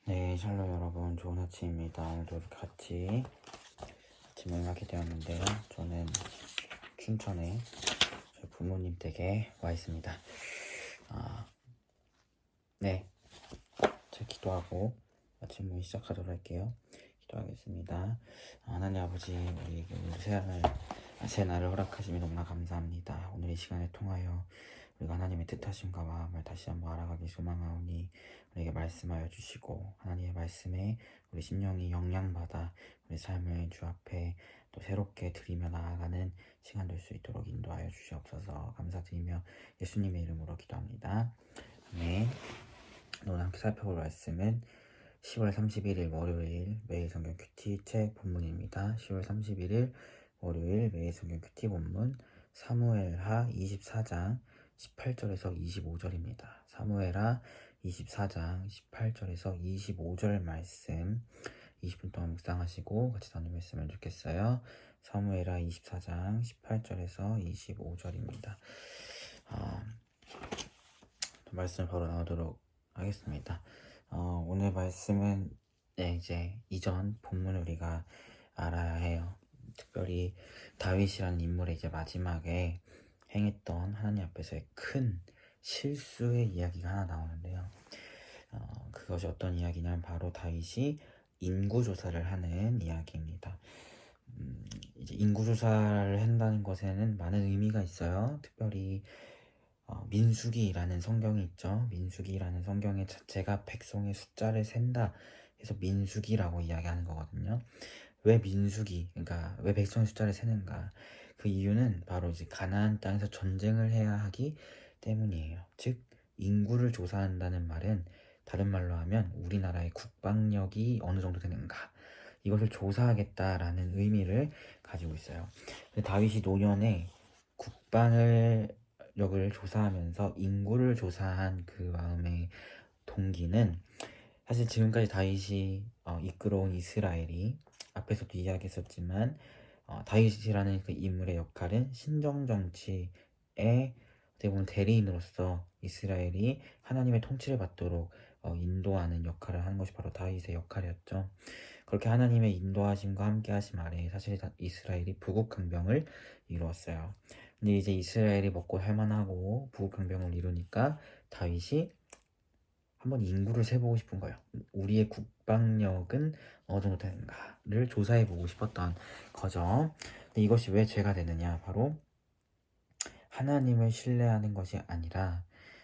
네, 샬롬 여러분, 좋은 아침입니다. 오늘도 이렇게 같이 아침을 하게 되었는데요. 저는 춘천에 저희 부모님 댁에 와 있습니다. 네, 제가 기도하고 아침을 시작하도록 할게요. 기도하겠습니다. 하나님 아버지, 우리에게 오늘 새 날을 허락하심이 너무나 감사합니다. 오늘 이 시간을 통하여 우리가 하나님의 뜻하심과 마음을 다시 한번 알아가기 소망하오니 우리에게 말씀하여 주시고 하나님의 말씀에 우리 심령이 영양받아 우리 삶을 주 앞에 또 새롭게 드리며 나아가는 시간 될 수 있도록 인도하여 주시옵소서. 감사드리며 예수님의 이름으로 기도합니다. 아멘. 오늘 함께 살펴볼 말씀은 10월 31일 월요일 매일 성경 큐티 책 본문입니다. 10월 31일 월요일 매일 성경 큐티 본문 사무엘하 24장 18절에서 25절입니다. 사무엘하 24장 18절에서 25절 말씀 20분 동안 묵상하시고 같이 나누면 했으면 좋겠어요. 사무엘하 24장 18절에서 25절입니다. 말씀을 바로 나누도록 하겠습니다. 오늘 말씀은 이제 이전 본문을 우리가 알아야 해요. 특별히 다윗이라는 인물의 이제 마지막에 행했던 하나님 앞에서의 큰 실수의 이야기가 하나 나오는데요. 그것이 어떤 이야기냐면 바로 다윗이 인구조사를 하는 이야기입니다. 이제 인구조사를 한다는 것에는 많은 의미가 있어요. 특별히 민수기라는 성경이 있죠. 민수기라는 성경의 자체가 백성의 숫자를 센다 해서 민수기라고 이야기하는 거거든요. 왜 민수기, 그러니까 왜 백성의 숫자를 세는가? 그 이유는 바로 이제 가나안 땅에서 전쟁을 해야 하기 때문이에요. 즉 인구를 조사한다는 말은 다른 말로 하면 우리나라의 국방력이 어느 정도 되는가 이것을 조사하겠다라는 의미를 가지고 있어요. 다윗이 노년에 국방력을 조사하면서 인구를 조사한 그 마음의 동기는 사실 지금까지 다윗이 이끌어온 이스라엘이 앞에서도 이야기했었지만 다윗이라는 그 인물의 역할은 신정정치의 어떻게 보면 대리인으로서 이스라엘이 하나님의 통치를 받도록 인도하는 역할을 하는 것이 바로 다윗의 역할이었죠. 그렇게 하나님의 인도하심과 함께하심 아래 사실 이스라엘이 부국강병을 이루었어요. 근데 이제 이스라엘이 먹고 살만하고 부국강병을 이루니까 다윗이 한번 인구를 세보고 싶은 거예요. 우리의 국방력은 어느 정도 되는가를 조사해보고 싶었던 거죠. 근데 이것이 왜 죄가 되느냐? 바로 하나님을 신뢰하는 것이 아니라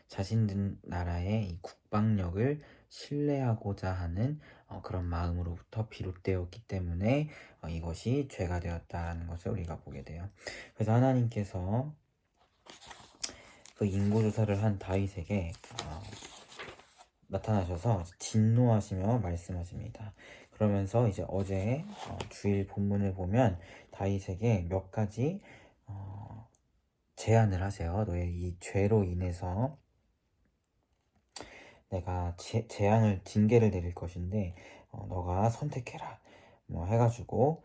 자신들 나라의 이 국방력을 신뢰하고자 하는 그런 마음으로부터 비롯되었기 때문에 이것이 죄가 되었다는 것을 우리가 보게 돼요. 그래서 하나님께서 그 인구조사를 한 다윗에게 나타나셔서 진노하시며 말씀하십니다. 그러면서 이제 어제 주일 본문을 보면 다윗에게 몇 가지 제안을 하세요. 너의 이 죄로 인해서 내가 징계를 내릴 것인데 너가 선택해라 뭐 해가지고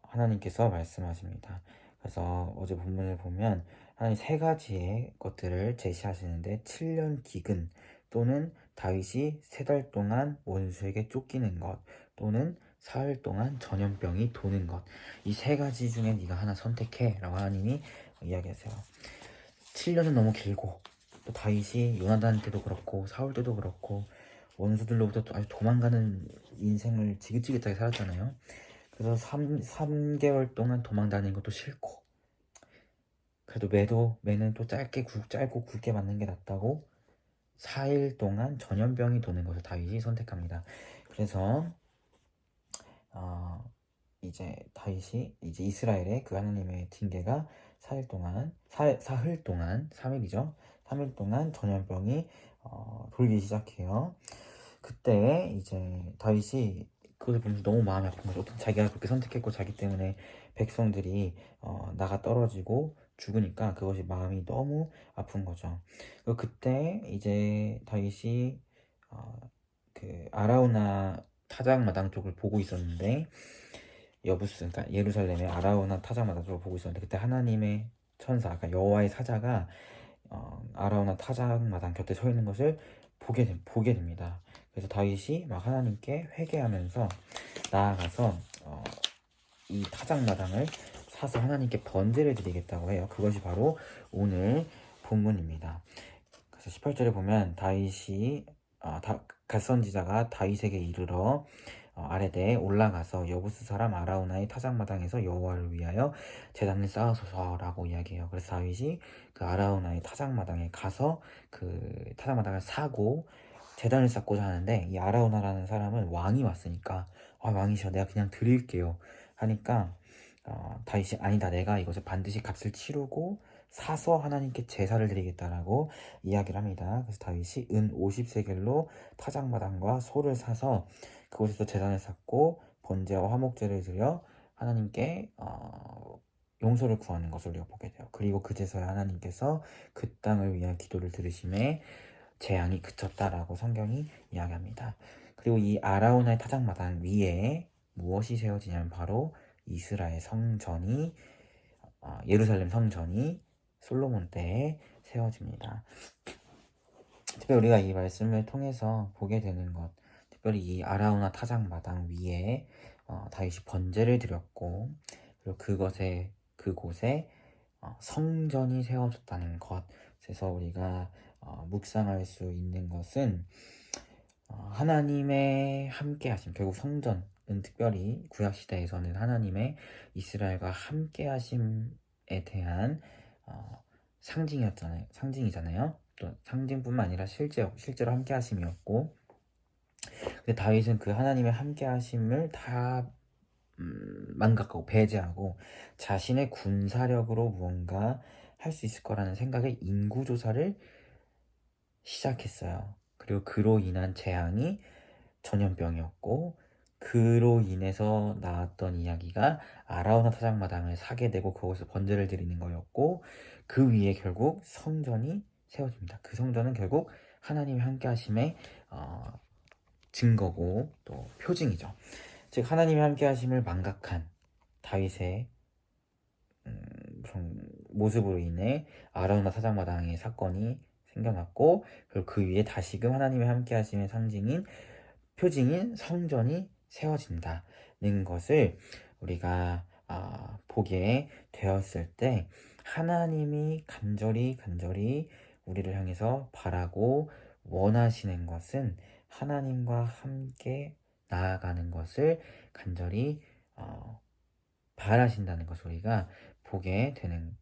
하나님께서 말씀하십니다. 그래서 어제 본문을 보면 하나님 세 가지의 것들을 제시하시는데 7년 기근 또는 다윗이 3달 동안 원수에게 쫓기는 것 또는 사흘 동안 전염병이 도는 것, 이 세 가지 중에 네가 하나 선택해 라고 하나님이 이야기하세요. 7년은 너무 길고 또 다윗이 요나단 때도 그렇고 사울 때도 그렇고 원수들로부터 아주 도망가는 인생을 지긋지긋하게 살았잖아요. 그래서 3개월 동안 도망 다니는 것도 싫고 그래도 매는 또 짧고 굵게 맞는 게 낫다고 4일 동안 전염병이 도는 것을 다윗이 선택합니다. 그래서 이제 다윗이 이제 이스라엘의 그 하나님의 징계가 사흘 동안 3일이죠. 3일 동안 전염병이 돌기 시작해요. 그때 이제 다윗이 그것을 보면서 너무 마음이 아픈 거죠. 자기가 그렇게 선택했고 자기 때문에 백성들이 나가 떨어지고 죽으니까 그것이 마음이 너무 아픈 거죠. 그때 이제 다윗이 그 아라우나 타작마당 쪽을 보고 있었는데 여부스, 그러니까 예루살렘의 아라우나 타작마당 쪽을 보고 있었는데 그때 하나님의 천사, 그러니까 여호와의 사자가 아라우나 타작마당 곁에 서 있는 것을 보게 됩니다. 그래서 다윗이 막 하나님께 회개하면서 나아가서 이 타작마당을 사서 하나님께 번제를 드리겠다고 해요. 그것이 바로 오늘 본문입니다. 그래서 18절에 보면 다윗이 갓 선지자가 다윗에게 이르러 아레대에 올라가서 여부스 사람 아라우나의 타작마당에서 여호와를 위하여 제단을 쌓으소서라고 이야기해요. 그래서 다윗이 그 아라우나의 타작마당에 가서 그 타작마당을 사고 제단을 쌓고자 하는데, 이 아라우나라는 사람은 왕이 왔으니까 왕이셔, 내가 그냥 드릴게요 하니까 다윗이 아니다, 내가 이것을 반드시 값을 치르고 사서 하나님께 제사를 드리겠다라고 이야기를 합니다. 그래서 다윗이 은 50세겔로 타작마당과 소를 사서 그곳에서 제단을 쌓고 번제와 화목제를 드려 하나님께 용서를 구하는 것을 우리가 보게 돼요. 그리고 그제서야 하나님께서 그 땅을 위한 기도를 들으심에 재앙이 그쳤다라고 성경이 이야기합니다. 그리고 이 아라우나의 타작마당 위에 무엇이 세워지냐면 바로 이스라엘 성전이 예루살렘 성전이 솔로몬 때에 세워집니다. 특별히 우리가 이 말씀을 통해서 보게 되는 것, 특별히 이 아라우나 타작마당 위에 다윗이 번제를 드렸고, 그리고 그곳에 성전이 세워졌다는 것에서 우리가 묵상할 수 있는 것은 하나님의 함께하심, 결국 성전은 특별히 구약시대에서는 하나님의 이스라엘과 함께하심에 대한 상징이잖아요. 또 상징뿐만 아니라 실제로 함께하심이었고, 근데 다윗은 그 하나님의 함께하심을 다 망각하고 배제하고 자신의 군사력으로 무언가 할 수 있을 거라는 생각에 인구조사를 시작했어요. 그리고 그로 인한 재앙이 전염병이었고, 그로 인해서 나왔던 이야기가 아라우나 타작마당을 사게 되고 그곳에서 번제를 드리는 거였고, 그 위에 결국 성전이 세워집니다. 그 성전은 결국 하나님의 함께하심의 증거고 또 표징이죠. 즉 하나님의 함께하심을 망각한 다윗의 모습으로 인해 아라우나 타작마당의 사건이 생겨났고, 그리고 그 위에 다시금 하나님의 함께하심의 상징인 표징인 성전이 세워진다는 것을 우리가 보게 되었을 때, 하나님이 간절히 우리를 향해서 바라고 원하시는 것은 하나님과 함께 나아가는 것을 간절히 바라신다는 것을 우리가 보게 되는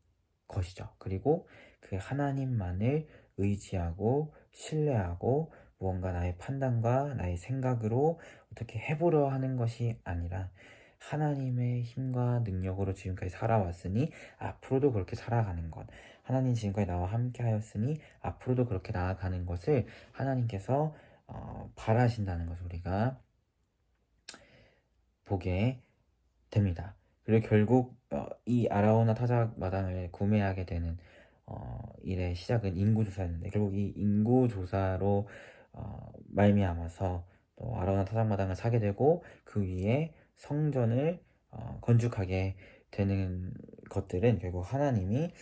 것이죠. 그리고 그 하나님만을 의지하고 신뢰하고 무언가 나의 판단과 나의 생각으로 어떻게 해보려 하는 것이 아니라 하나님의 힘과 능력으로 지금까지 살아왔으니 앞으로도 그렇게 살아가는 것, 하나님 지금까지 나와 함께 하였으니 앞으로도 그렇게 나아가는 것을 하나님께서 바라신다는 것을 우리가 보게 됩니다. 그리고 결국 이 아라우나 타작 마당을 구매하게 되는 일의 시작은 인구조사였는데, 결국 이 인구조사로 말미암아서 또 아라우나 타작 마당을 사게 되고 그 위에 성전을 건축하게 되는 것들은 결국 하나님이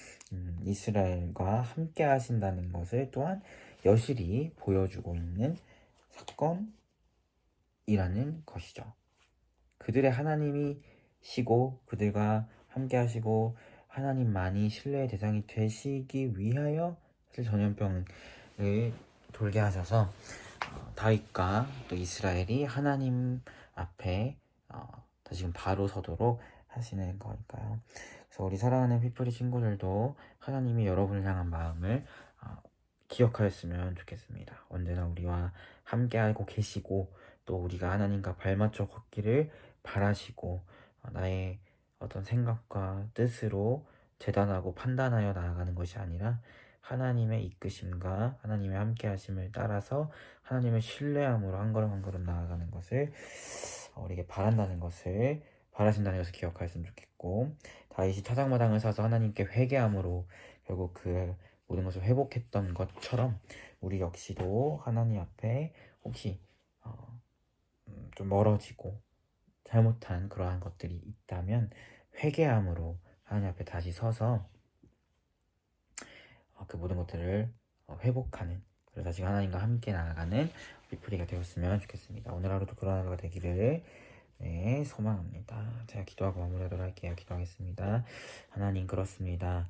이스라엘과 함께 하신다는 것을 또한 여실히 보여주고 있는 사건이라는 것이죠. 그들의 하나님이시고 그들과 함께 하시고 하나님만이 신뢰의 대상이 되시기 위하여 사실 전염병을 돌게 하셔서 다윗과 또 이스라엘이 하나님 앞에 다시금 바로 서도록 하시는 거니까요. 그래서 우리 사랑하는 피프리 친구들도 하나님이 여러분을 향한 마음을 기억하였으면 좋겠습니다. 언제나 우리와 함께하고 계시고 또 우리가 하나님과 발맞춰 걷기를 바라시고 나의 어떤 생각과 뜻으로 재단하고 판단하여 나아가는 것이 아니라 하나님의 이끄심과 하나님의 함께하심을 따라서 하나님을 신뢰함으로 한 걸음 한 걸음 나아가는 것을 우리에게 바란다는 것을 바라신다는 것을 기억하였으면 좋겠고, 다윗이 타작마당을 사서 하나님께 회개함으로 결국 그 모든 것을 회복했던 것처럼 우리 역시도 하나님 앞에 혹시 좀 멀어지고 잘못한 그러한 것들이 있다면 회개함으로 하나님 앞에 다시 서서 그 모든 것들을 회복하는, 그래서 다시 하나님과 함께 나아가는 뒤풀이가 되었으면 좋겠습니다. 오늘 하루도 그런 하루가 되기를 네, 소망합니다. 제가 기도하고 마무리하도록 할게요. 기도하겠습니다. 하나님 그렇습니다.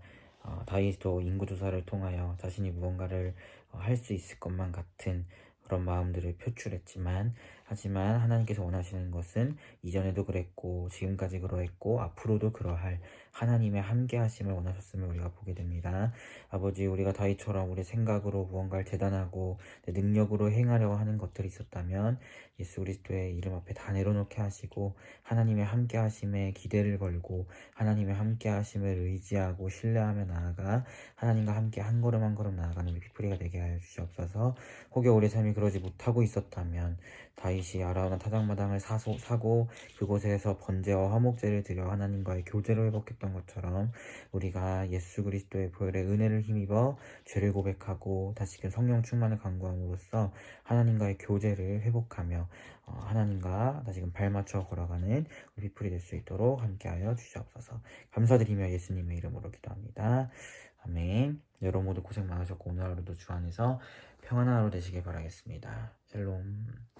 다윗도 인구조사를 통하여 자신이 무언가를 할 수 있을 것만 같은 그런 마음들을 표출했지만 하지만 하나님께서 원하시는 것은 이전에도 그랬고 지금까지 그러했고 앞으로도 그러할 하나님의 함께 하심을 원하셨음을 우리가 보게 됩니다. 아버지 우리가 다윗처럼 우리 생각으로 무언가를 대단하고 내 능력으로 행하려고 하는 것들이 있었다면 예수 그리스도의 이름 앞에 다 내려놓게 하시고 하나님의 함께 하심에 기대를 걸고 하나님의 함께 하심을 의지하고 신뢰하며 나아가 하나님과 함께 한 걸음 한 걸음 나아가는 우리 피프리가 되게 하여 주시옵소서. 혹여 우리 삶이 그러지 못하고 있었다면 다윗이 아라우나 타작마당을 사고 그곳에서 번제와 화목제를 드려 하나님과의 교제를 회복했던 것처럼 우리가 예수 그리스도의 보혈의 은혜를 힘입어 죄를 고백하고 다시금 성령 충만을 간구함으로써 하나님과의 교제를 회복하며 하나님과 다시금 발맞춰 걸어가는 우리 피플이 될 수 있도록 함께하여 주시옵소서. 감사드리며 예수님의 이름으로 기도합니다. 아멘. 여러분 모두 고생 많으셨고 오늘 하루도 주 안에서 평안한 하루 되시길 바라겠습니다. 샬롬.